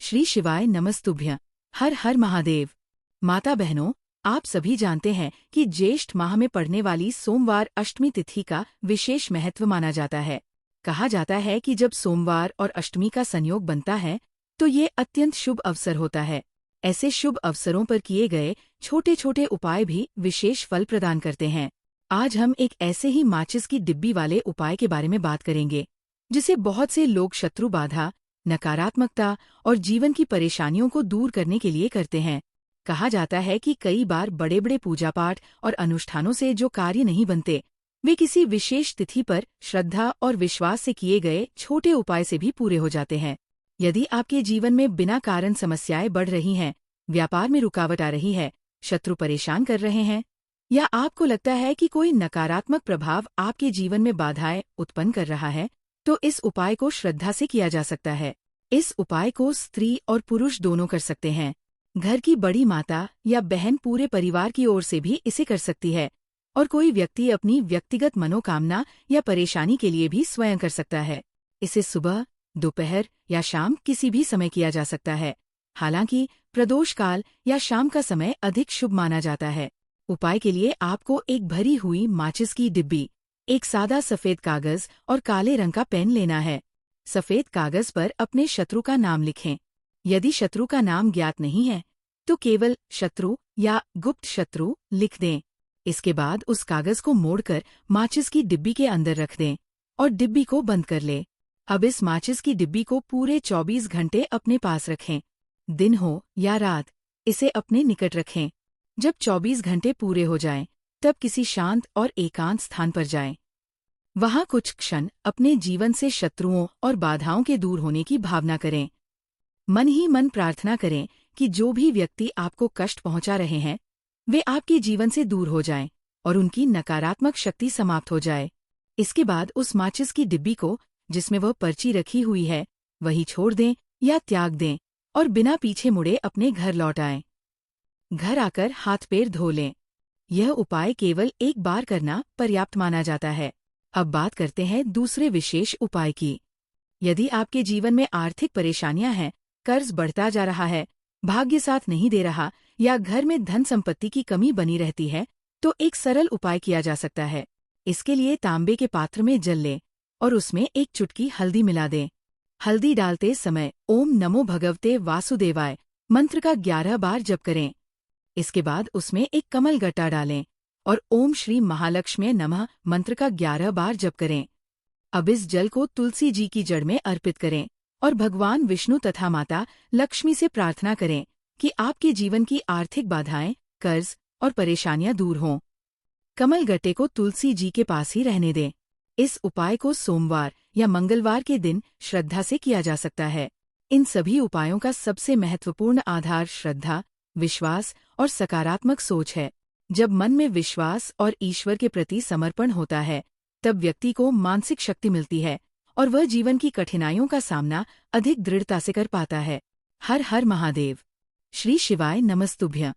श्री शिवाय नमस्तुभ्य। हर हर महादेव। माता बहनों, आप सभी जानते हैं कि ज्येष्ठ माह में पड़ने वाली सोमवार अष्टमी तिथि का विशेष महत्व माना जाता है। कहा जाता है कि जब सोमवार और अष्टमी का संयोग बनता है तो ये अत्यंत शुभ अवसर होता है। ऐसे शुभ अवसरों पर किए गए छोटे छोटे उपाय भी विशेष फल प्रदान करते हैं। आज हम एक ऐसे ही माचिस की डिब्बी वाले उपाय के बारे में बात करेंगे जिसे बहुत से लोग शत्रु बाधा, नकारात्मकता और जीवन की परेशानियों को दूर करने के लिए करते हैं। कहा जाता है कि कई बार बड़े बड़े पूजा पाठ और अनुष्ठानों से जो कार्य नहीं बनते, वे किसी विशेष तिथि पर श्रद्धा और विश्वास से किए गए छोटे उपाय से भी पूरे हो जाते हैं। यदि आपके जीवन में बिना कारण समस्याएं बढ़ रही हैं, व्यापार में रुकावट आ रही है, शत्रु परेशान कर रहे हैं, या आपको लगता है कि कोई नकारात्मक प्रभाव आपके जीवन में बाधाएं उत्पन्न कर रहा है, तो इस उपाय को श्रद्धा से किया जा सकता है। इस उपाय को स्त्री और पुरुष दोनों कर सकते हैं। घर की बड़ी माता या बहन पूरे परिवार की ओर से भी इसे कर सकती है, और कोई व्यक्ति अपनी व्यक्तिगत मनोकामना या परेशानी के लिए भी स्वयं कर सकता है। इसे सुबह, दोपहर या शाम किसी भी समय किया जा सकता है। हालांकि प्रदोष काल या शाम का समय अधिक शुभ माना जाता है। उपाय के लिए आपको एक भरी हुई माचिस की डिब्बी, एक सादा सफेद कागज और काले रंग का पेन लेना है। सफेद कागज पर अपने शत्रु का नाम लिखें। यदि शत्रु का नाम ज्ञात नहीं है तो केवल शत्रु या गुप्त शत्रु लिख दें। इसके बाद उस कागज को मोड़कर माचिस की डिब्बी के अंदर रख दें और डिब्बी को बंद कर लें। अब इस माचिस की डिब्बी को पूरे 24 घंटे अपने पास रखें। दिन हो या रात, इसे अपने निकट रखें। जब 24 घंटे पूरे हो जाएं, तब किसी शांत और एकांत स्थान पर जाएं। वहां कुछ क्षण अपने जीवन से शत्रुओं और बाधाओं के दूर होने की भावना करें। मन ही मन प्रार्थना करें कि जो भी व्यक्ति आपको कष्ट पहुंचा रहे हैं, वे आपके जीवन से दूर हो जाएं और उनकी नकारात्मक शक्ति समाप्त हो जाए। इसके बाद उस माचिस की डिब्बी को, जिसमें वह पर्ची रखी हुई है, वही छोड़ दें या त्याग दें और बिना पीछे मुड़े अपने घर लौट आएं। घर आकर हाथ पैर धो लें। यह उपाय केवल एक बार करना पर्याप्त माना जाता है। अब बात करते हैं दूसरे विशेष उपाय की। यदि आपके जीवन में आर्थिक परेशानियां हैं, कर्ज बढ़ता जा रहा है, भाग्य साथ नहीं दे रहा या घर में धन संपत्ति की कमी बनी रहती है, तो एक सरल उपाय किया जा सकता है। इसके लिए तांबे के पात्र में जल लें और उसमें एक चुटकी हल्दी मिला दें। हल्दी डालते समय ओम नमो भगवते वासुदेवाय मंत्र का 11 बार जप करें। इसके बाद उसमें एक कमल गट्टा डालें और ओम श्री महालक्ष्मी नमः मंत्र का 11 बार जप करें। अब इस जल को तुलसी जी की जड़ में अर्पित करें और भगवान विष्णु तथा माता लक्ष्मी से प्रार्थना करें कि आपके जीवन की आर्थिक बाधाएं, कर्ज और परेशानियां दूर हों। कमल गट्टे को तुलसी जी के पास ही रहने दें। इस उपाय को सोमवार या मंगलवार के दिन श्रद्धा से किया जा सकता है। इन सभी उपायों का सबसे महत्वपूर्ण आधार श्रद्धा, विश्वास और सकारात्मक सोच है। जब मन में विश्वास और ईश्वर के प्रति समर्पण होता है, तब व्यक्ति को मानसिक शक्ति मिलती है और वह जीवन की कठिनाइयों का सामना अधिक दृढ़ता से कर पाता है। हर हर महादेव। श्री शिवाय नमस्तुभ्य।